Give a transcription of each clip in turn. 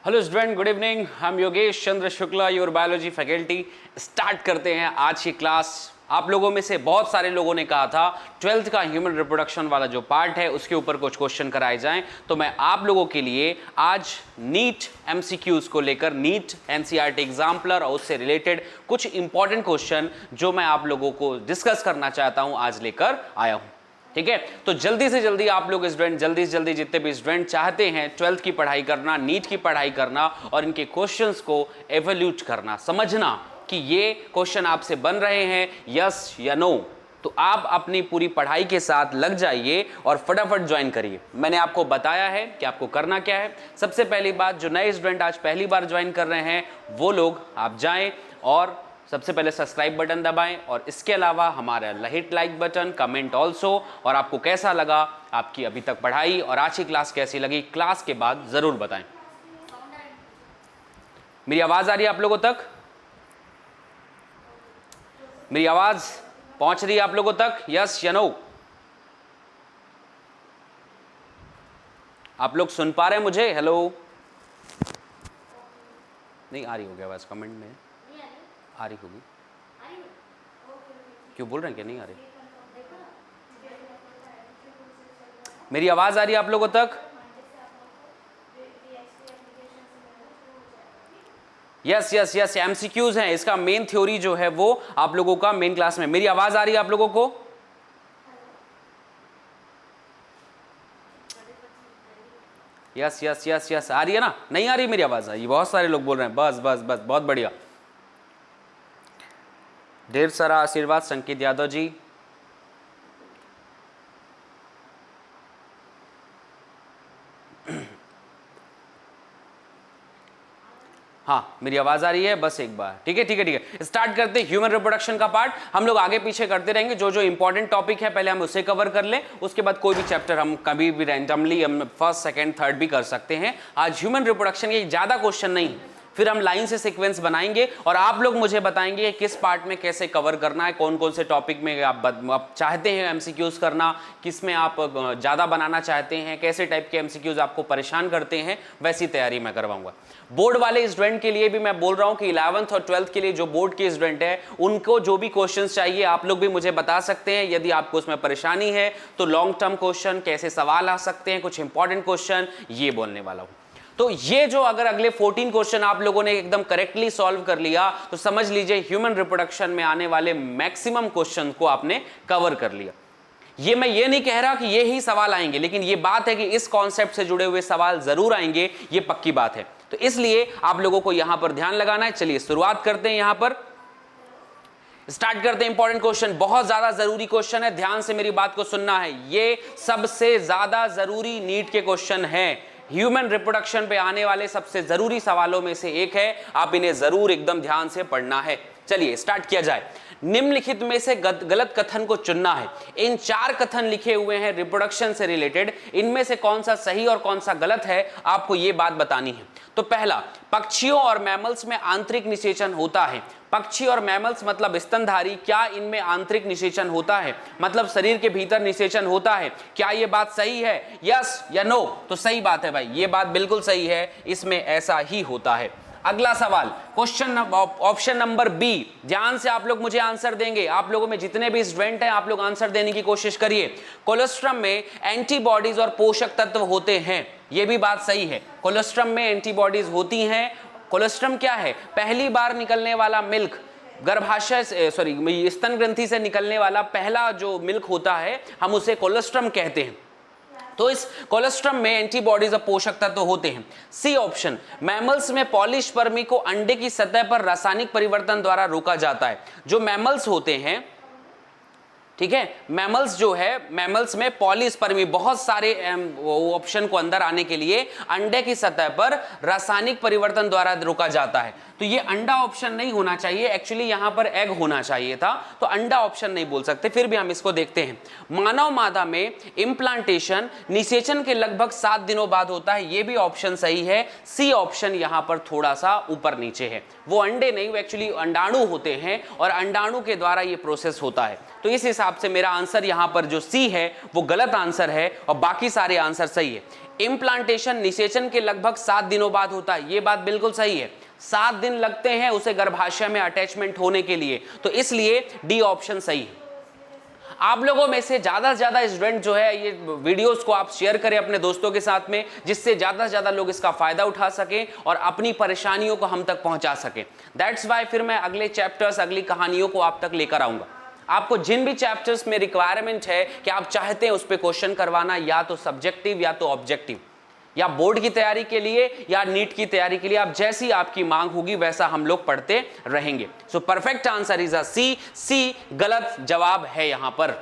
Hello student, good evening. हम Yogesh Chandra Shukla, your biology faculty. Start करते हैं आज की क्लास। आप लोगों में से बहुत सारे लोगों ने कहा था 12th का ह्यूमन रिप्रोडक्शन वाला जो पार्ट है उसके ऊपर कुछ क्वेश्चन कराए जाएं, तो मैं आप लोगों के लिए आज नीट एमसीक्यूज को लेकर नीट एनसीईआरटी एग्जाम्पलर और उससे रिलेटेड कुछ इंपॉर्टेंट क्वेश्चन जो मैं आप लोगों को डिस्कस करना चाहता हूं आज लेकर आया हूं। ठीक है, तो जल्दी से जल्दी आप लोग स्टूडेंट, जल्दी से जल्दी जितने भी स्टूडेंट चाहते हैं 12th की पढ़ाई करना, नीट की पढ़ाई करना और इनके क्वेश्चंस को एवल्यूट करना, समझना कि ये क्वेश्चन आपसे बन रहे हैं यस या नो, तो आप अपनी पूरी पढ़ाई के साथ लग जाइए और फटाफट ज्वाइन करिए। मैंने आपको बताया है कि आपको करना क्या है। सबसे पहली बात, जो नए स्टूडेंट आज पहली बार ज्वाइन कर रहे हैं वो लोग आप जाएं और सबसे पहले सब्सक्राइब बटन दबाएं और इसके अलावा हमारा hit like button, comment also, और आपको कैसा लगा आपकी अभी तक पढ़ाई और आज की क्लास कैसी लगी क्लास के बाद जरूर बताएं। मेरी आवाज आ रही है आप लोगों तक? मेरी आवाज पहुंच रही है आप लोगों तक? यस या नो? आप लोग सुन पा रहे हैं मुझे? हेलो? नहीं आ रही होगी आवाज, कमेंट में आ रही होगी। क्यों बोल रहे हैं क्या नहीं आ रही? मेरी आवाज आ रही है आप लोगों तक? यस यस यस, एमसीक्यूज हैं, इसका मेन थ्योरी जो है वो आप लोगों का मेन क्लास में। मेरी आवाज आ रही है आप लोगों को? यस यस यस यस, आ रही है ना? नहीं आ रही मेरी आवाज? ये बहुत सारे लोग बोल रहे हैं। बस बस बस, बहुत बढ़िया, ढेर सारा आशीर्वाद। संकेत यादव जी, हाँ मेरी आवाज आ रही है? बस एक बार, ठीक है ठीक है ठीक है। स्टार्ट करते हैं ह्यूमन रिप्रोडक्शन का पार्ट। हम लोग आगे पीछे करते रहेंगे, जो जो इंपॉर्टेंट टॉपिक है पहले हम उसे कवर कर लें, उसके बाद कोई भी चैप्टर हम कभी भी रैंडमली हम फर्स्ट सेकंड थर्ड भी कर सकते हैं। आज ह्यूमन रिप्रोडक्शन के ज्यादा क्वेश्चन नहीं, फिर हम लाइन से सीक्वेंस बनाएंगे और आप लोग मुझे बताएंगे किस पार्ट में कैसे कवर करना है, कौन कौन से टॉपिक में आप चाहते हैं एमसीक्यूज करना, किस में आप ज़्यादा बनाना चाहते हैं, कैसे टाइप के एमसीक्यूज आपको परेशान करते हैं, वैसी तैयारी मैं करवाऊंगा। बोर्ड वाले स्टूडेंट के लिए भी मैं बोल रहा हूं कि 11th और 12th के लिए जो बोर्ड के स्टूडेंट है उनको जो भी क्वेश्चन चाहिए आप लोग भी मुझे बता सकते हैं। यदि आपको उसमें परेशानी है तो लॉन्ग टर्म क्वेश्चन, कैसे सवाल आ सकते हैं, कुछ इंपॉर्टेंट क्वेश्चन, ये बोलने वाला हूं। तो ये जो अगर अगले 14 क्वेश्चन आप लोगों ने एकदम करेक्टली सॉल्व कर लिया तो समझ लीजिए ह्यूमन रिप्रोडक्शन में आने वाले मैक्सिमम क्वेश्चन को आपने कवर कर लिया। ये मैं ये नहीं कह रहा कि ये ही सवाल आएंगे, लेकिन ये बात है कि इस कॉन्सेप्ट से जुड़े हुए सवाल जरूर आएंगे, ये पक्की बात है। तो इसलिए आप लोगों को यहां पर ध्यान लगाना है। चलिए शुरुआत करते हैं, यहां पर स्टार्ट करते हैं। इंपॉर्टेंट क्वेश्चन, बहुत ज्यादा जरूरी क्वेश्चन है, ध्यान से मेरी बात को सुनना है। ये सबसे ज्यादा जरूरी नीट के क्वेश्चन है, ह्यूमन रिप्रोडक्शन पे आने वाले सबसे जरूरी सवालों में से एक है। आप इन्हें जरूर एकदम ध्यान से पढ़ना है। चलिए स्टार्ट किया जाए। निम्नलिखित में से गलत कथन को चुनना है। इन 4 कथन लिखे हुए हैं रिप्रोडक्शन से रिलेटेड, इनमें से कौन सा सही और कौन सा गलत है आपको यह बात बतानी है। तो पहला, पक्षियों और मैमल्स में आंतरिक निषेचन होता है। पक्षी और मैमल्स मतलब स्तनधारी, क्या इनमें आंतरिक निषेचन होता है? मतलब शरीर के भीतर निषेचन होता है। क्या यह बात सही है? यस या नो? तो सही बात है भाई, यह बात बिल्कुल सही है, इसमें ऐसा ही होता है। अगला सवाल, क्वेश्चन ऑप्शन नंबर बी, ध्यान से आप लोग मुझे आंसर देंगे। आप लोगों में जितने भी स्टूडेंट हैं आप लोग आंसर देने की कोशिश करिए। कोलेस्ट्रम में एंटीबॉडीज और पोषक तत्व होते हैं, यह भी बात सही है। कोलेस्ट्रम में एंटीबॉडीज होती हैं। कोलेस्ट्रम क्या है? पहली बार निकलने वाला मिल्क, गर्भाशय से स्तन ग्रंथि से निकलने वाला पहला जो मिल्क होता है हम उसे कोलेस्ट्रम कहते हैं। तो इस कोलेस्ट्रम में एंटीबॉडीज और पोषक तत्व होते हैं। सी ऑप्शन, मैमल्स में पॉलीस्पर्मी को अंडे की सतह पर रासायनिक परिवर्तन द्वारा रोका जाता है। जो मैमल्स होते हैं, ठीक है, मैमल्स जो है, मैमल्स में पॉलीस्पर्मी, बहुत सारे ऑप्शन को अंदर आने के लिए अंडे की सतह पर रासायनिक परिवर्तन द्वारा रोका जाता है। तो ये अंडा ऑप्शन नहीं होना चाहिए, एक्चुअली यहां पर एग होना चाहिए था, तो अंडा ऑप्शन नहीं बोल सकते। फिर भी हम इसको देखते हैं। मानव मादा में इम्प्लांटेशन निषेचन के लगभग 7 दिनों बाद होता है, ये भी ऑप्शन सही है। सी ऑप्शन यहां पर थोड़ा सा ऊपर नीचे है। वो अंडे नहीं, वो एक्चुअली अंडाणु होते हैं और अंडाणु के द्वारा ये प्रोसेस होता है। तो इस हिसाब हिसाब से मेरा आंसर यहां पर जो सी है वो गलत आंसर है और बाकी सारे आंसर सही है। इम्प्लांटेशन निषेचन के लगभग 7 दिनों बाद होता है, ये बात बिल्कुल सही है। 7 दिन लगते हैं उसे गर्भाशय में अटैचमेंट होने के लिए, तो इसलिए डी ऑप्शन सही है। आप लोगों में से ज्यादा स्टूडेंट जो है ये वीडियोस को आप शेयर करें अपने दोस्तों के साथ में, जिससे ज्यादा लोग इसका फायदा उठा सकें और अपनी परेशानियों को हम तक पहुंचा सकें। दैट्स वाई फिर मैं अगले चैप्टर्स, अगली कहानियों को आप तक लेकर आऊंगा। आपको जिन भी चैप्टर्स में रिक्वायरमेंट है कि आप चाहते हैं उस पर क्वेश्चन करवाना, या तो सब्जेक्टिव या तो ऑब्जेक्टिव, या बोर्ड की तैयारी के लिए या नीट की तैयारी के लिए, आप जैसी आपकी मांग होगी वैसा हम लोग पढ़ते रहेंगे। So perfect answer is a C. C गलत जवाब है यहां पर।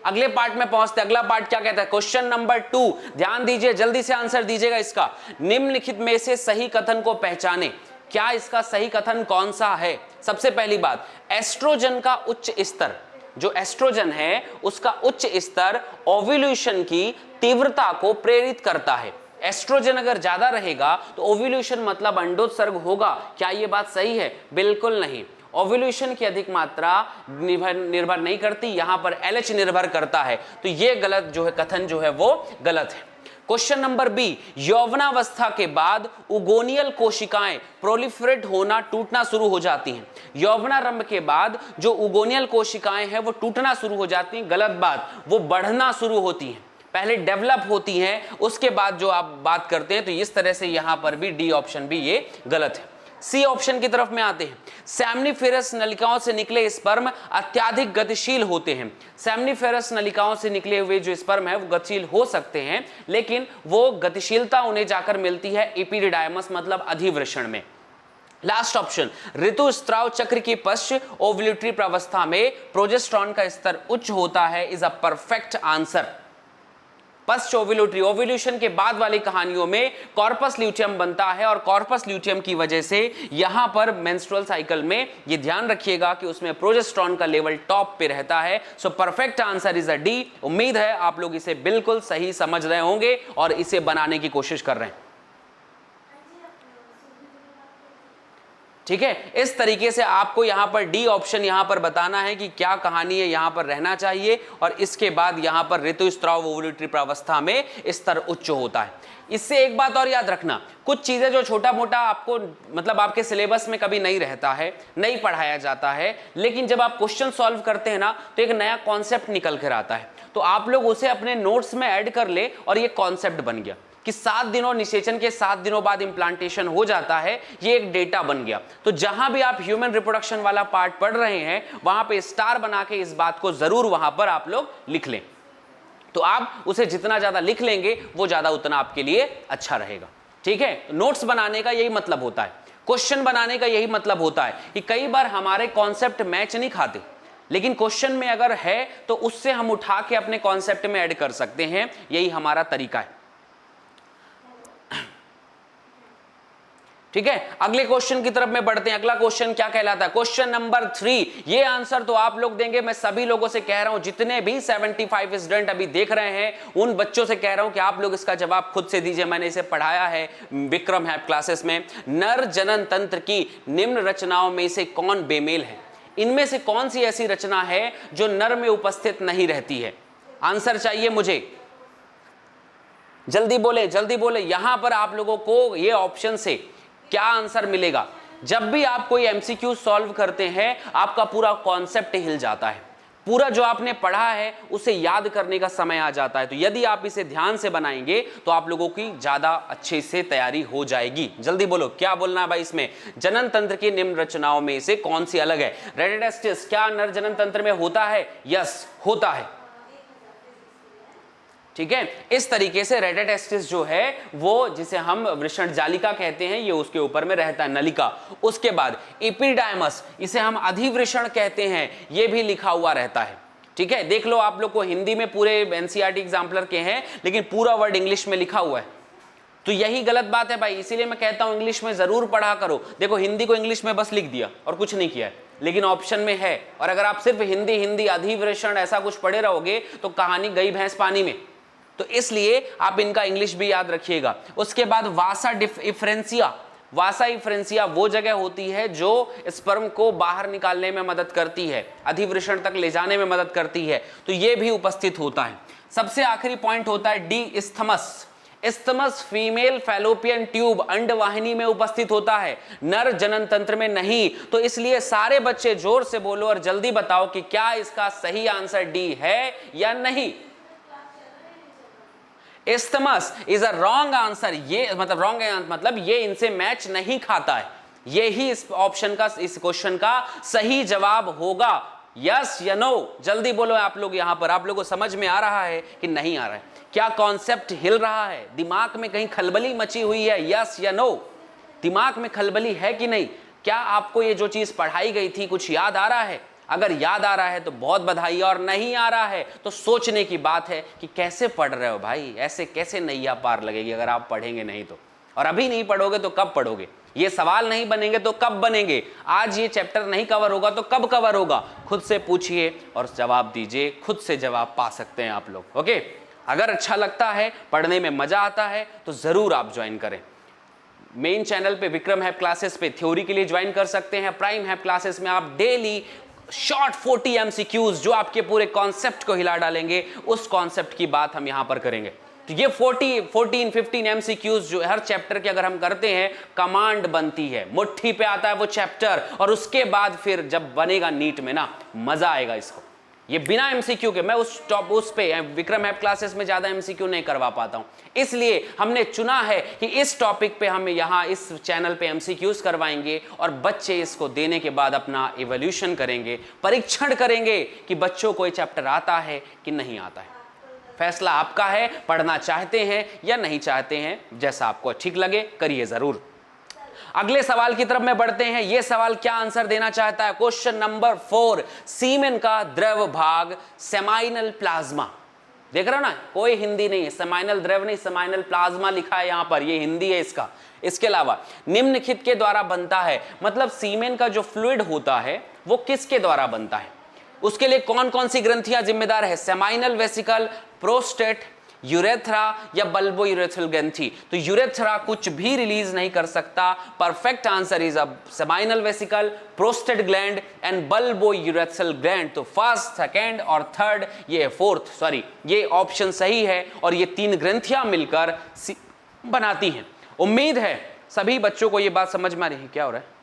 अगले पार्ट में पहुंचते। अगला पार्ट क्या कहता है? क्वेश्चन नंबर 2, ध्यान दीजिए, जल्दी से आंसर दीजिएगा इसका। निम्नलिखित में से सही कथन को पहचाने। क्या इसका सही कथन कौन सा है? सबसे पहली बात, एस्ट्रोजन का उच्च स्तर, जो एस्ट्रोजन है उसका उच्च स्तर ओव्यूलेशन की तीव्रता को प्रेरित करता है। एस्ट्रोजन अगर ज्यादा रहेगा तो ओव्यूलेशन मतलब अंडोत्सर्ग होगा। क्या यह बात सही है? बिल्कुल नहीं। ओव्यूलेशन की अधिक मात्रा निर्भर नहीं करती, यहां पर LH निर्भर करता है। तो यह गलत जो है कथन जो है वो गलत है। क्वेश्चन नंबर बी, यौवनावस्था के बाद उगोनियल कोशिकाएं प्रोलिफरेट होना, टूटना शुरू हो जाती हैं। यौवनारंभ के बाद जो उगोनियल कोशिकाएं हैं वो टूटना शुरू हो जाती हैं। गलत बात, वो बढ़ना शुरू होती हैं, पहले डेवलप होती हैं, उसके बाद जो आप बात करते हैं। तो इस तरह से यहां पर भी डी ऑप्शन भी ये गलत है। सी ऑप्शन की तरफ में आते हैं। सेमनीफेरस नलिकाओं से निकले स्पर्म अत्याधिक गतिशील होते हैं। सेमनीफेरस नलिकाओं से निकले हुए जो स्पर्म है वो गतिशील हो सकते हैं, लेकिन वो गतिशीलता उन्हें जाकर मिलती है एपिडिडाइमस मतलब अधिवृषण में। लास्ट ऑप्शन, ऋतुस्राव चक्र की पश्चात ओव्यूलेटरी प्रावस्था में प्रोजेस्टेरॉन का स्तर उच्च होता है, इज अ परफेक्ट आंसर। पश्च ओव्यूलेटरी, ओव्यूलेशन के बाद वाली कहानियों में कॉर्पस ल्यूटियम बनता है और कॉर्पस ल्यूटियम की वजह से यहां पर मेंस्ट्रुअल साइकिल में ये ध्यान रखिएगा कि उसमें प्रोजेस्टेरॉन का लेवल टॉप पे रहता है। सो perfect answer is a D. उम्मीद है आप लोग इसे बिल्कुल सही समझ रहे होंगे और इसे बनाने की कोशिश कर रहे हैं। ठीक है, इस तरीके से आपको यहां पर डी ऑप्शन यहां पर बताना है कि क्या कहानी है, यहां पर रहना चाहिए। और इसके बाद यहां पर ऋतुस्राव ओव्यूलेटरी प्रावस्था में स्तर उच्च होता है। इससे एक बात और याद रखना, कुछ चीजें जो छोटा मोटा आपको मतलब आपके सिलेबस में कभी नहीं रहता है, नहीं पढ़ाया जाता है, लेकिन जब आप क्वेश्चन सॉल्व करते हैं ना तो एक नया कॉन्सेप्ट निकल कर आता है। तो आप लोग उसे अपने नोट्स में ऐड कर ले और ये कॉन्सेप्ट बन गया कि 7 दिनों निषेचन के 7 दिनों बाद इंप्लांटेशन हो जाता है, ये एक डेटा बन गया। तो जहां भी आप ह्यूमन रिप्रोडक्शन वाला पार्ट पढ़ रहे हैं वहां पे स्टार बना के इस बात को जरूर वहां पर आप लोग लिख लें। तो आप उसे जितना ज्यादा लिख लेंगे वो ज्यादा उतना आपके लिए अच्छा रहेगा। ठीक है, नोट्स बनाने का यही मतलब होता है, क्वेश्चन बनाने का यही मतलब होता है कि कई बार हमारे कॉन्सेप्ट मैच नहीं खाते, लेकिन क्वेश्चन में अगर है तो उससे हम उठा के अपने कॉन्सेप्ट में ऐड कर सकते हैं। यही हमारा तरीका है। ठीक है, अगले क्वेश्चन की तरफ में बढ़ते हैं। अगला क्वेश्चन क्या कहलाता है? Question number 3। ये आंसर तो आप लोग देंगे, मैं सभी लोगों से कह रहा हूं, जितने भी 75 स्टूडेंट अभी देख रहे हैं उन बच्चों से कह रहा हूं कि आप लोग इसका जवाब खुद से दीजिए। मैंने इसे पढ़ाया है विक्रम हैप क्लासेस में। नर जनन तंत्र की निम्न रचनाओं में से कौन बेमेल है? इनमें से कौन सी ऐसी रचना है जो नर में उपस्थित नहीं रहती है? आंसर चाहिए मुझे, जल्दी बोले जल्दी बोले। यहां पर आप लोगों को ये ऑप्शन से क्या आंसर मिलेगा? जब भी आप कोई एमसीक्यू सॉल्व करते हैं आपका पूरा कॉन्सेप्ट हिल जाता है, पूरा जो आपने पढ़ा है उसे याद करने का समय आ जाता है। तो यदि आप इसे ध्यान से बनाएंगे तो आप लोगों की ज्यादा अच्छे से तैयारी हो जाएगी। जल्दी बोलो, क्या बोलना है भाई इसमें? जनन तंत्र की निम्न रचनाओं में से कौन सी अलग है? रेडिडेस्टिस क्या नर जनन तंत्र में होता है? यस, होता है। ठीक है, इस तरीके से रेडिडेस्टिस जो है वो जिसे हम वृषण जालिका कहते हैं, ये उसके ऊपर में रहता है, नलिका। उसके बाद एपिडाइमस, इसे हम अधिवृषण कहते हैं, ये भी लिखा हुआ रहता है। ठीक है, देख लो, आप लोग को हिंदी में पूरे एनसीईआरटी एग्जाम्पलर के हैं लेकिन पूरा वर्ड इंग्लिश में लिखा हुआ है। तो यही गलत बात है भाई, इसीलिए मैं कहता हूं इंग्लिश में जरूर पढ़ा करो। देखो, हिंदी को इंग्लिश में बस लिख दिया और कुछ नहीं किया है, लेकिन ऑप्शन में है। और अगर आप सिर्फ हिंदी हिंदी अधिवृषण ऐसा कुछ पढ़े रहोगे तो कहानी गई भैंस पानी में। तो इसलिए आप इनका इंग्लिश भी याद रखिएगा। उसके बाद वासा डिफरेंसिया, वासा इफ्रेंसिया वो जगह होती है जो स्पर्म को बाहर निकालने में मदद करती है, अधिवृषण तक ले जाने में मदद करती है, तो ये भी उपस्थित होता है। सबसे आखिरी पॉइंट होता है D, isthmus. Isthmus female fallopian tube अंडवाहिनी में उपस्थित होता है, नर जनन तंत्र में नहीं। तो इसलिए सारे बच्चे जोर से बोलो और जल्दी बताओ कि क्या इसका सही आंसर डी है या नहीं। Isthmus is a wrong answer. ये मतलब रॉन्ग मतलब ये इनसे मैच नहीं खाता है। ये ही इस ऑप्शन का, इस क्वेश्चन का सही जवाब होगा। यस या नो, जल्दी बोलो आप लोग। यहां पर आप लोगों को समझ में आ रहा है कि नहीं आ रहा है? क्या कॉन्सेप्ट हिल रहा है? दिमाग में कहीं खलबली मची हुई है? यस या नो, दिमाग में खलबली है कि नहीं? क्या आपको ये जो चीज पढ़ाई गई थी कुछ याद आ रहा है? अगर याद आ रहा है तो बहुत बधाई, और नहीं आ रहा है तो सोचने की बात है कि कैसे पढ़ रहे हो भाई, ऐसे कैसे नैया पार लगेगी अगर आप पढ़ेंगे नहीं तो। और अभी नहीं पढ़ोगे तो कब पढ़ोगे? ये सवाल नहीं बनेंगे तो कब बनेंगे? आज ये चैप्टर नहीं कवर होगा तो कब कवर होगा? खुद से पूछिए और जवाब दीजिए, खुद से जवाब पा सकते हैं आप लोग। ओके, अगर अच्छा लगता है, पढ़ने में मजा आता है तो जरूर आप ज्वाइन करें। मेन चैनल पे विक्रम हैप क्लासेस पे थ्योरी के लिए ज्वाइन कर सकते हैं। प्राइम हैप क्लासेस में आप डेली शॉर्ट 40 MCQs जो आपके पूरे कॉन्सेप्ट को हिला डालेंगे, उस कॉन्सेप्ट की बात हम यहां पर करेंगे। तो ये 14-15 MCQs जो हर चैप्टर के अगर हम करते हैं, कमांड बनती है, मुट्ठी पे आता है वो चैप्टर, और उसके बाद फिर जब बनेगा नीट में ना, मजा आएगा इसको। ये बिना MCQ के, मैं उस पे विक्रम हैप क्लासेस में ज्यादा MCQ नहीं करवा पाता हूं, इसलिए हमने चुना है कि इस टॉपिक पे हम यहां इस चैनल पे MCQs करवाएंगे और बच्चे इसको देने के बाद अपना इवोल्यूशन करेंगे, परीक्षण करेंगे कि बच्चों को ये चैप्टर आता है कि नहीं आता है। फैसला आपका है, पढ़ना चाहते हैं या नहीं चाहते हैं, जैसा आपको ठीक लगे करिए जरूर। अगले सवाल की तरफ में बढ़ते हैं। यह सवाल क्या आंसर देना चाहता है? क्वेश्चन नंबर 4, सीमेन का द्रव भाग सेमाइनल प्लाज्मा। देख रहे हो ना, कोई हिंदी नहीं है, सेमाइनल द्रव नहीं, सेमाइनल प्लाज्मा लिखा है यहां पर, ये हिंदी है इसका। इसके अलावा निम्नलिखित के द्वारा बनता है, मतलब सीमेन का जो फ्लूइड होता है वो किसके द्वारा बनता है, उसके लिए कौन कौन सी ग्रंथियां जिम्मेदार है? सेमाइनल वेसिकल, प्रोस्टेट, यूरेथ्रा या बल्बो यूरेथ्रल ग्रंथि। तो यूरेथ्रा कुछ भी रिलीज नहीं कर सकता। Perfect answer is a seminal vesicle, prostate gland and bulbo urethral gland. तो फर्स्ट, सेकंड और थर्ड, ये फोर्थ, सॉरी, ये ऑप्शन सही है, और ये तीन ग्रंथियां मिलकर बनाती हैं। उम्मीद है सभी बच्चों को ये बात समझ में आ रही है। क्या हो रहा है?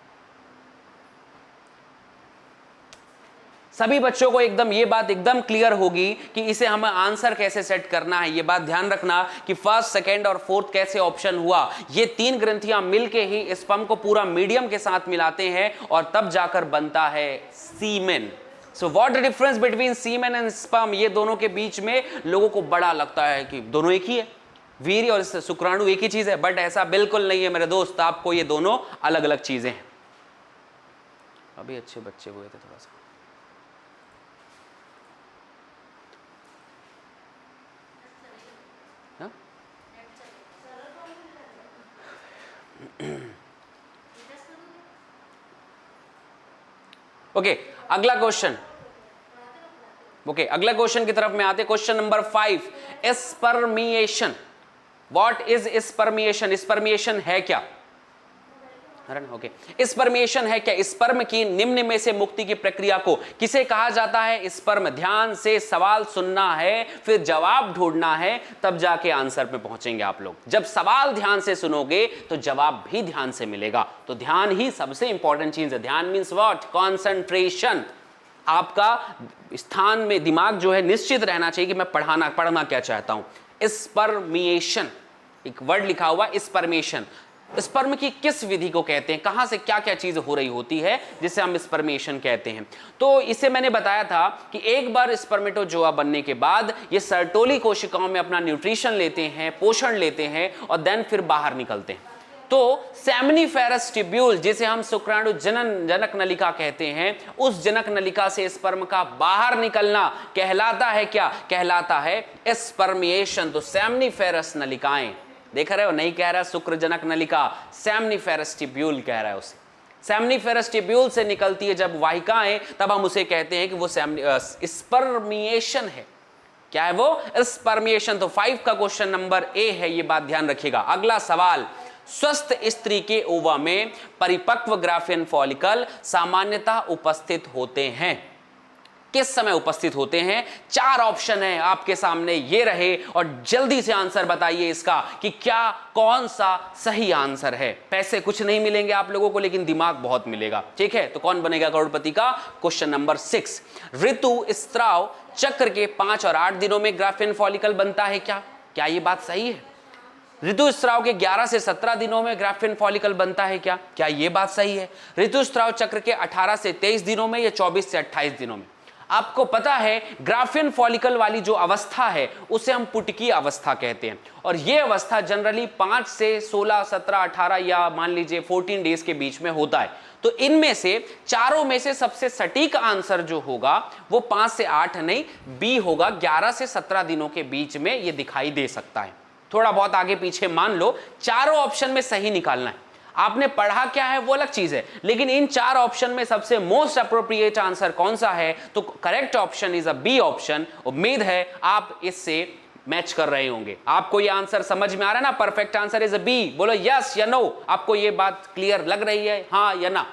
सभी बच्चों को एकदम ये बात एकदम क्लियर होगी कि इसे हमें आंसर कैसे सेट करना है। ये बात ध्यान रखना कि फर्स्ट, सेकंड और फोर्थ कैसे ऑप्शन हुआ। ये तीन ग्रंथियां मिलके ही स्पर्म को पूरा मीडियम के साथ मिलाते हैं और तब जाकर बनता है semen. So what the difference between semen and sperm? ये दोनों के बीच में लोगों को बड़ा लगता है कि दोनों एक ही है, वीर्य और शुक्राणु एक ही चीज है, बट ऐसा बिल्कुल नहीं है मेरे दोस्त। आपको ये दोनों अलग अलग चीजें हैं। अभी अच्छे बच्चे हुए थे थोड़ा सा। ओके, अगला क्वेश्चन। ओके, अगला क्वेश्चन की तरफ में आते। Question number 5, spermiation. What is spermiation? Spermiation है क्या? ओके, स्पर्मिएशन है क्या? स्पर्म की निम्न में से मुक्ति की प्रक्रिया को किसे कहा जाता है? स्पर्म। ध्यान से सवाल सुनना है, फिर जवाब ढूंढना है, तब जाके आंसर पे पहुंचेंगे आप लोग। जब सवाल ध्यान से सुनोगे तो जवाब भी ध्यान से मिलेगा। तो ध्यान ही सबसे इंपॉर्टेंट चीज है। ध्यान मींस व्हाट? कंसंट्रेशन। आपका स्थान में दिमाग जो है निश्चित रहना चाहिए कि मैं पढ़ना क्या चाहता हूं। स्पर्मिएशन, एक वर्ड लिखा हुआ स्पर्मिएशन। स्पर्म की किस विधि को कहते हैं? कहां से क्या क्या चीज हो रही होती है जिसे हम स्पर्मिएशन कहते हैं? तो इसे मैंने बताया था कि एक बार स्पर्मेटोजोआ बनने के बाद ये सर्टोली कोशिकाओं में अपना न्यूट्रिशन लेते हैं, पोषण लेते हैं, और देन फिर बाहर निकलते हैं। तो सेमनीफेरस ट्यूब्यूल, जिसे हम शुक्राणु जनक नलिका कहते हैं, उस जनक नलिका से स्पर्म का बाहर निकलना कहलाता है क्या? कहलाता है स्पर्मिएशन। तो सेमनीफेरस नलिकाएं, देख रहे हो, नहीं कह रहा शुक्रजनक नलिका, सेमनीफेरस ट्यूब्यूल कह रहा है उसे। सेमनीफेरस ट्यूब्यूल से निकलती है जब वाहिकाएं, तब हम उसे कहते हैं कि वो स्पर्मिएशन है। क्या है वो? स्पर्मिएशन। तो 5 का क्वेश्चन नंबर ए है, ये बात ध्यान रखिएगा। अगला सवाल, स्वस्थ स्त्री के ओवा में परिपक्व ग्राफियन फॉलिकल सामान्यतः उपस्थित होते हैं। किस समय उपस्थित होते हैं? 4 ऑप्शन है आपके सामने, ये रहे और जल्दी से आंसर बताइए इसका कि क्या कौन सा सही आंसर है। पैसे कुछ नहीं मिलेंगे आप लोगों को, लेकिन दिमाग बहुत मिलेगा, ठीक है? तो कौन बनेगा करोड़पति का? क्वेश्चन नंबर 6, ऋतु स्त्राव चक्र के 5 और 8 दिनों में ग्राफियन फॉलिकल बनता है क्या? क्या ये बात सही है? ऋतुस्राव के 11 से 17 दिनों में ग्राफियन फॉलिकल बनता है क्या? क्या यह बात सही है? ऋतुस्राव चक्र के 18 से 23 दिनों में या 24 से 28 दिनों में? आपको पता है ग्राफियन फॉलिकल वाली जो अवस्था है उसे हम पुटकी अवस्था कहते हैं, और यह अवस्था जनरली 5 से 16, 17, 18 या मान लीजिए 14 डेज के बीच में होता है। तो इनमें से चारों में से सबसे सटीक आंसर जो होगा वो 5 से 8 नहीं, बी होगा। 11 से 17 दिनों के बीच में यह दिखाई दे सकता है। थोड़ा बहुत आगे पीछे मान लो, चारों ऑप्शन में सही निकालना है। आपने पढ़ा क्या है वो अलग चीज है, लेकिन इन 4 ऑप्शन में सबसे मोस्ट अप्रोप्रिएट आंसर कौन सा है? तो correct option is a B option. उम्मीद है आप इससे मैच कर रहे होंगे। आपको ये आंसर समझ में आ रहा है ना? Perfect answer is a B. बोलो यस या नो। आपको ये बात क्लियर लग रही है, हाँ या ना?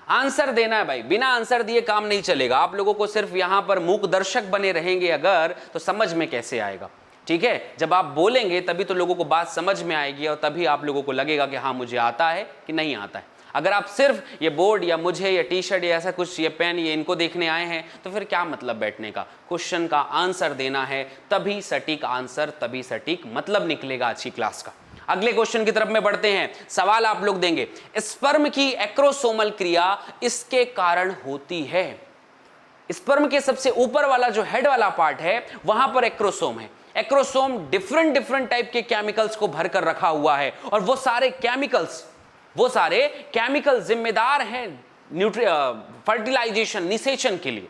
आंसर देना है भाई, बिना आंसर दिए काम नहीं चलेगा। आप लोगों को सिर्फ यहां पर मूक दर्शक बने रहेंगे अगर, तो समझ में कैसे आएगा? ठीक है, जब आप बोलेंगे तभी तो लोगों को बात समझ में आएगी और तभी आप लोगों को लगेगा कि हाँ मुझे आता है कि नहीं आता है। अगर आप सिर्फ ये बोर्ड या मुझे या टी शर्ट या ऐसा कुछ, ये पेन, ये इनको देखने आए हैं तो फिर क्या मतलब बैठने का? क्वेश्चन का आंसर देना है, तभी सटीक आंसर, तभी सटीक मतलब निकलेगा अच्छी क्लास का। अगले क्वेश्चन की तरफ में बढ़ते हैं। सवाल आप लोग देंगे, स्पर्म की एक्रोसोमल क्रिया इसके कारण होती है। स्पर्म के सबसे ऊपर वाला जो हेड वाला पार्ट है वहां पर एक्रोसोम है। एक्रोसोम डिफरेंट टाइप के केमिकल्स को भरकर रखा हुआ है, और वो सारे केमिकल जिम्मेदार हैं फर्टिलाइजेशन, निषेचन के लिए।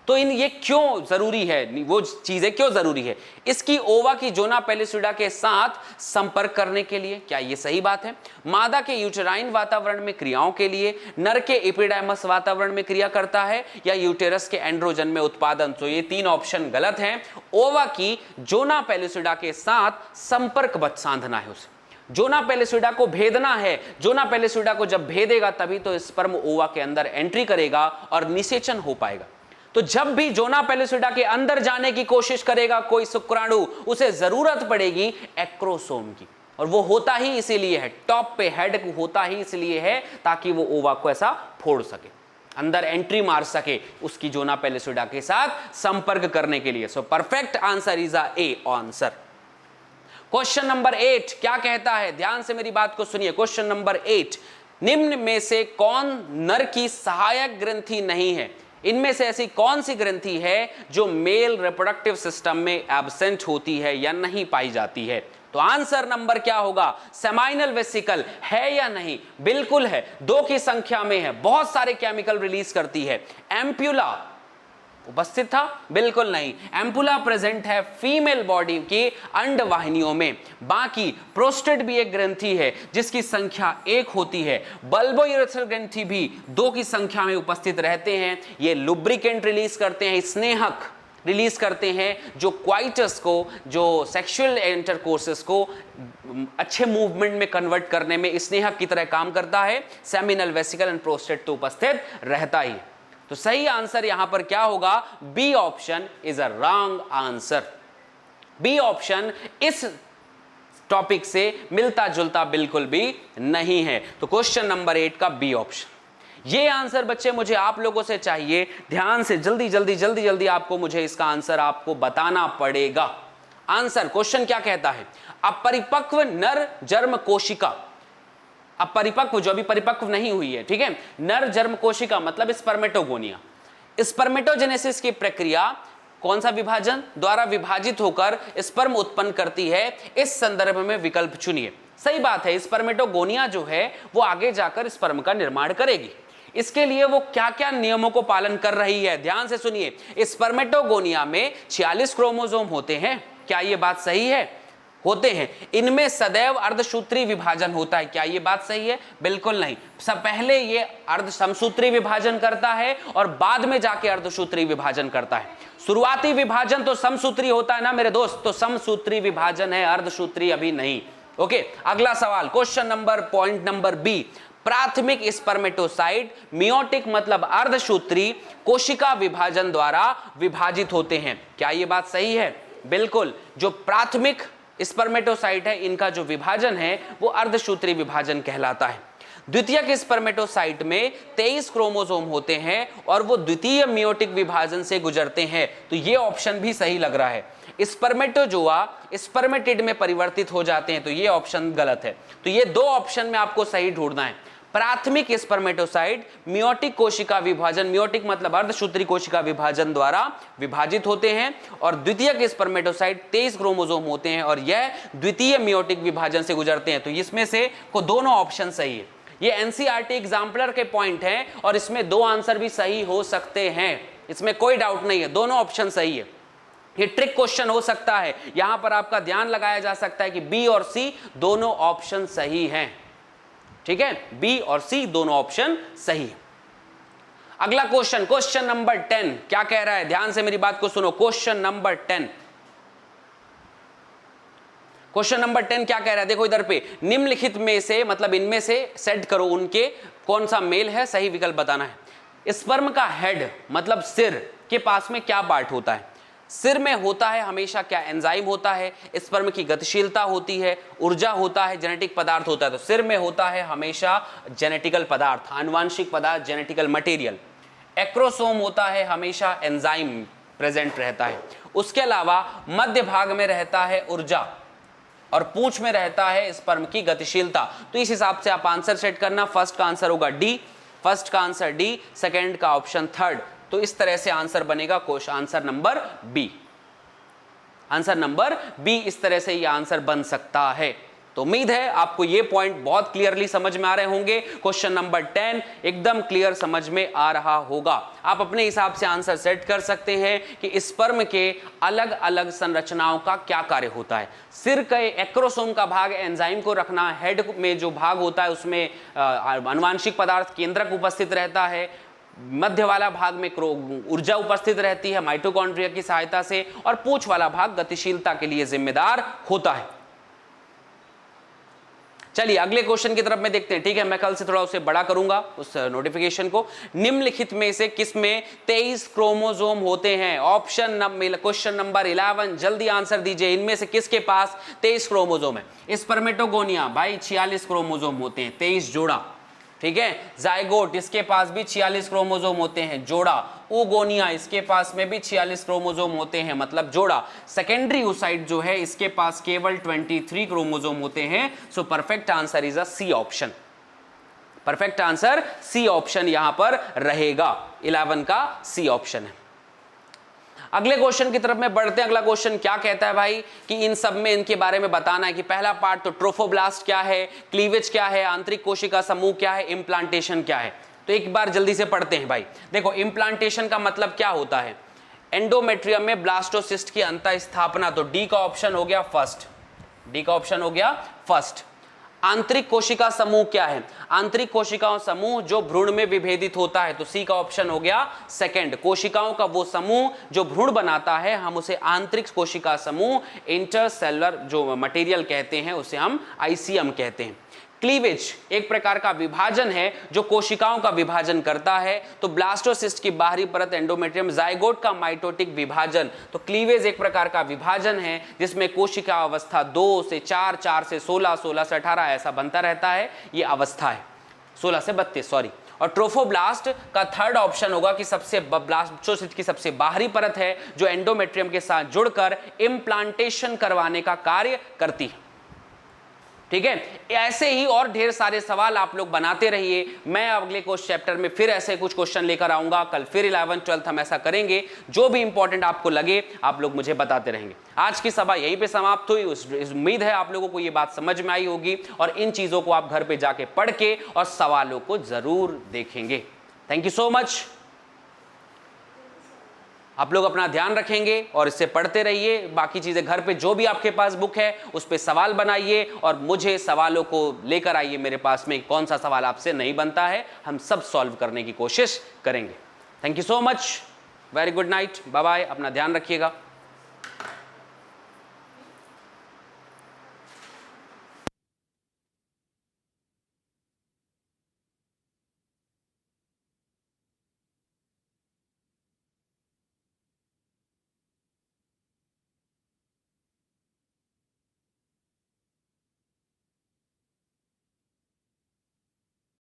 तो ये क्यों जरूरी है, वो चीजें क्यों जरूरी है? इसकी ओवा की जोना पेलिसिडा के साथ संपर्क करने के लिए। क्या ये सही बात है? मादा के यूटेराइन वातावरण में क्रियाओं के लिए, नर के एपिडाइमस वातावरण में क्रिया करता है, या यूटेरस के एंड्रोजन में उत्पादन। तो ये 3 ऑप्शन गलत हैं। ओवा की जोना पेलिसिडा के साथ संपर्क साधना है उसे, जोना पेलिसिडा को भेदना है। जोना पेलिसिडा को जब भेदेगा तभी तो स्पर्म ओवा के अंदर एंट्री करेगा और निषेचन हो पाएगा। तो जब भी जोना पेलिसिडा के अंदर जाने की कोशिश करेगा कोई शुक्राणु, उसे जरूरत पड़ेगी एक्रोसोम की, और वो होता ही इसीलिए है, टॉप पे हेड होता ही इसलिए है ताकि वो ओवा को ऐसा फोड़ सके, अंदर एंट्री मार सके, उसकी जोना पेलिसिडा के साथ संपर्क करने के लिए। सो perfect answer is a A answer. Question number 8 क्या कहता है? ध्यान से मेरी बात को सुनिए। क्वेश्चन नंबर 8, निम्न में से कौन नर की सहायक ग्रंथि नहीं है? इनमें से ऐसी कौन सी ग्रंथि है जो मेल रिप्रोडक्टिव सिस्टम में एब्सेंट होती है या नहीं पाई जाती है? तो आंसर नंबर क्या होगा? सेमाइनल वेसिकल है या नहीं? बिल्कुल है, 2 की संख्या में है, बहुत सारे केमिकल रिलीज करती है। एम्पुला उपस्थित था? बिल्कुल नहीं। एम्पुला प्रेजेंट है फीमेल बॉडी की अंडवाहिनियों में। बाकी प्रोस्टेट भी एक ग्रंथि है जिसकी संख्या 1 होती है। बल्बोयूरेथ्रल ग्रंथि भी 2 की संख्या में उपस्थित रहते हैं। ये लुब्रिकेंट रिलीज करते हैं, स्नेहक रिलीज करते हैं जो क्वाइटस को, जो सेक्सुअल इंटरकोर्सेस को अच्छे मूवमेंट में कन्वर्ट करने में स्नेहक की तरह काम करता है। सेमिनल वेसिकल एंड प्रोस्टेट तो उपस्थित रहता ही। तो सही आंसर यहां पर क्या होगा? B option is a wrong answer. B option इस टॉपिक से मिलता जुलता बिल्कुल भी नहीं है। तो क्वेश्चन नंबर 8 का बी ऑप्शन। ये आंसर बच्चे मुझे आप लोगों से चाहिए। ध्यान से जल्दी आपको मुझे इसका आंसर आपको बताना पड़ेगा। आंसर क्वेश्चन क्या कहता है? अपरिपक्व नर जर्म कोशिका, अब परिपक्व जो अभी परिपक्व नहीं हुई है, ठीक है, नर जर्म कोशिका मतलब स्पर्मेटोगोनिया। स्पर्मेटोजेनेसिस की प्रक्रिया कौन सा विभाजन द्वारा विभाजित होकर स्पर्म उत्पन्न करती है? इस संदर्भ में विकल्प चुनिए। सही बात है, स्पर्मेटोगोनिया जो है वो आगे जाकर स्पर्म का निर्माण करेगी। इसके लिए वो क्या क्या नियमों को पालन कर रही है? ध्यान से सुनिए। स्पर्मेटोगोनिया में 46 क्रोमोसोम होते हैं। क्या ये बात सही है? होते हैं, इनमें सदैव अर्धसूत्री विभाजन होता है। क्या ये बात सही है? बिल्कुल नहीं। सब पहले ये अर्ध समसूत्री विभाजन करता है और बाद में जाके अर्धसूत्री विभाजन करता है। शुरुआती विभाजन तो समसूत्री होता है ना मेरे दोस्त, तो समसूत्री विभाजन है, अर्धसूत्री अभी नहीं। ओके, अगला सवाल, question number point number B, प्राथमिक स्पर्मेटोसाइट मियोटिक मतलब अर्धसूत्री कोशिका विभाजन द्वारा विभाजित होते हैं। क्या यह बात सही है? बिल्कुल। जो प्राथमिक स्पर्मेटोसाइट है इनका जो विभाजन है वो अर्धसूत्री विभाजन कहलाता है। द्वितीयक स्पर्मेटोसाइट में 23 क्रोमोसोम होते हैं और वो द्वितीय मियोटिक विभाजन से गुजरते हैं, तो ये ऑप्शन भी सही लग रहा है। स्पर्मेटोजोआ स्पर्मेटिड में परिवर्तित हो जाते हैं, तो ये ऑप्शन गलत है। तो ये दो ऑप्शन में आपको सही ढूंढना है। प्राथमिक स्पर्मेटोसाइट मियोटिक कोशिका विभाजन, मियोटिक मतलब अर्धसूत्री कोशिका विभाजन द्वारा विभाजित होते हैं, और द्वितीयक स्पर्मेटोसाइट 23 क्रोमोसोम होते हैं और यह द्वितीय मियोटिक विभाजन से गुजरते हैं। तो इसमें से को दोनों ऑप्शन सही है। ये एनसीईआरटी एग्जाम्पलर के पॉइंट हैं और इसमें दो आंसर भी सही हो सकते हैं, इसमें कोई डाउट नहीं है, दोनों ऑप्शन सही है। ये ट्रिक क्वेश्चन हो सकता है, यहां पर आपका ध्यान लगाया जा सकता है कि बी और सी दोनों ऑप्शन सही हैं। ठीक है, बी और सी दोनों ऑप्शन सही है। अगला क्वेश्चन, क्वेश्चन नंबर 10 क्या कह रहा है? ध्यान से मेरी बात को सुनो। क्वेश्चन नंबर 10, क्वेश्चन नंबर 10 क्या कह रहा है? देखो इधर पे, निम्नलिखित में से मतलब इनमें से सेट करो उनके कौन सा मेल है, सही विकल्प बताना है। स्पर्म का हेड मतलब सिर के पास में क्या पार्ट होता है? सिर में होता है हमेशा क्या? एंजाइम होता है, स्पर्म की गतिशीलता होती है, ऊर्जा होता है, जेनेटिक पदार्थ होता है। तो सिर में होता है हमेशा जेनेटिकल पदार्थ, आनुवांशिक पदार्थ, जेनेटिकल मटेरियल। एक्रोसोम होता है हमेशा एंजाइम प्रेजेंट रहता है। उसके अलावा मध्य भाग में रहता है ऊर्जा और पूंछ में रहता है स्पर्म की गतिशीलता। तो इस हिसाब से आप आंसर सेट करना। फर्स्ट का आंसर होगा डी, फर्स्ट का आंसर डी, सेकंड का ऑप्शन थर्ड। तो इस तरह से आंसर बनेगा question answer number B. Answer number B इस तरह से यह आंसर बन सकता है। तो उम्मीद है आपको ये पॉइंट बहुत क्लियरली समझ में आ रहे होंगे। क्वेश्चन नंबर 10 एकदम क्लियर समझ में आ रहा होगा। आप अपने हिसाब से आंसर सेट कर सकते हैं कि स्पर्म के अलग अलग संरचनाओं का क्या कार्य होता है। सिर के एक्रोसोम का भाग एंजाइम को रखना, हेड में जो भाग होता है उसमें आनुवांशिक पदार्थ केंद्रक उपस्थित रहता है, मध्य वाला भाग में ऊर्जा उपस्थित रहती है माइटोकॉन्ड्रिया की सहायता से, और पूंछ वाला भाग गतिशीलता के लिए जिम्मेदार होता है। चलिए अगले क्वेश्चन की तरफ में देखते हैं। ठीक है, मैं कल से थोड़ा उसे बड़ा करूंगा उस नोटिफिकेशन को। निम्नलिखित में से किसमें 23 क्रोमोसोम होते हैं? ऑप्शन क्वेश्चन नंबर 11, जल्दी आंसर दीजिए। इनमें से किसके पास 23 क्रोमोसोम है? स्पर्मेटोगोनिया भाई 46 क्रोमोसोम होते हैं, 23 जोड़ा। ठीक है, जाइगोट इसके पास भी 46 क्रोमोसोम होते हैं, जोड़ा। ओगोनिया इसके पास में भी 46 क्रोमोसोम होते हैं, मतलब जोड़ा। सेकेंडरी oocyte जो है इसके पास केवल 23 क्रोमोसोम होते हैं। So perfect answer is a C option. Perfect answer C option यहां पर रहेगा, 11 का सी ऑप्शन है। अगले क्वेश्चन की तरफ में बढ़ते हैं। अगला क्वेश्चन क्या कहता है भाई कि इन सब में इनके बारे में बताना है कि पहला पार्ट तो ट्रोफोब्लास्ट क्या है, क्लीवेज क्या है, आंतरिक कोशिका समूह क्या है, इम्प्लांटेशन क्या है। तो एक बार जल्दी से पढ़ते हैं भाई। देखो इम्प्लांटेशन का मतलब क्या होता है? एंडोमेट्रियम में ब्लास्टोसिस्ट की अंतः स्थापना। तो डी का ऑप्शन हो गया फर्स्ट, डी का ऑप्शन हो गया फर्स्ट। आंतरिक कोशिका समूह क्या है? आंतरिक कोशिकाओं समूह जो भ्रूण में विभेदित होता है। तो सी का ऑप्शन हो गया सेकंड। कोशिकाओं का वो समूह जो भ्रूण बनाता है हम उसे आंतरिक कोशिका समूह, इंटरसेलुलर जो मटेरियल कहते हैं उसे हम आईसीएम कहते हैं। क्लीवेज एक प्रकार का विभाजन है जो कोशिकाओं का विभाजन करता है। तो ब्लास्टोसिस्ट की बाहरी परत एंडोमेट्रियम, जाइगोट का माइटोटिक विभाजन। तो क्लीवेज एक प्रकार का विभाजन है जिसमें कोशिका अवस्था 2 से 4, 4 से 16, 16 से 18 ऐसा बनता रहता है। ये अवस्था है 16 से 32 सॉरी। और ट्रोफोब्लास्ट का थर्ड ऑप्शन होगा कि सबसे ब्लास्टोसिस्ट की सबसे बाहरी परत है जो एंडोमेट्रियम के साथ जुड़कर इम्प्लांटेशन करवाने का कार्य करती है। ठीक है, ऐसे ही और ढेर सारे सवाल आप लोग बनाते रहिए। मैं अगले कोर्स चैप्टर में फिर ऐसे कुछ क्वेश्चन लेकर आऊंगा। कल फिर 11th 12th हम ऐसा करेंगे। जो भी इंपॉर्टेंट आपको लगे आप लोग मुझे बताते रहेंगे। आज की सभा यहीं पे समाप्त हुई। उम्मीद है आप लोगों को ये बात समझ में आई होगी और इन चीजों को आप घर पे जाके पढ़ के और सवालों को जरूर देखेंगे। Thank you so much. आप लोग अपना ध्यान रखेंगे और इससे पढ़ते रहिए। बाकी चीज़ें घर पे जो भी आपके पास बुक है उस पर सवाल बनाइए और मुझे सवालों को लेकर आइए मेरे पास में, कौन सा सवाल आपसे नहीं बनता है, हम सब सॉल्व करने की कोशिश करेंगे। Thank you so much, very good night, bye bye, अपना ध्यान रखिएगा।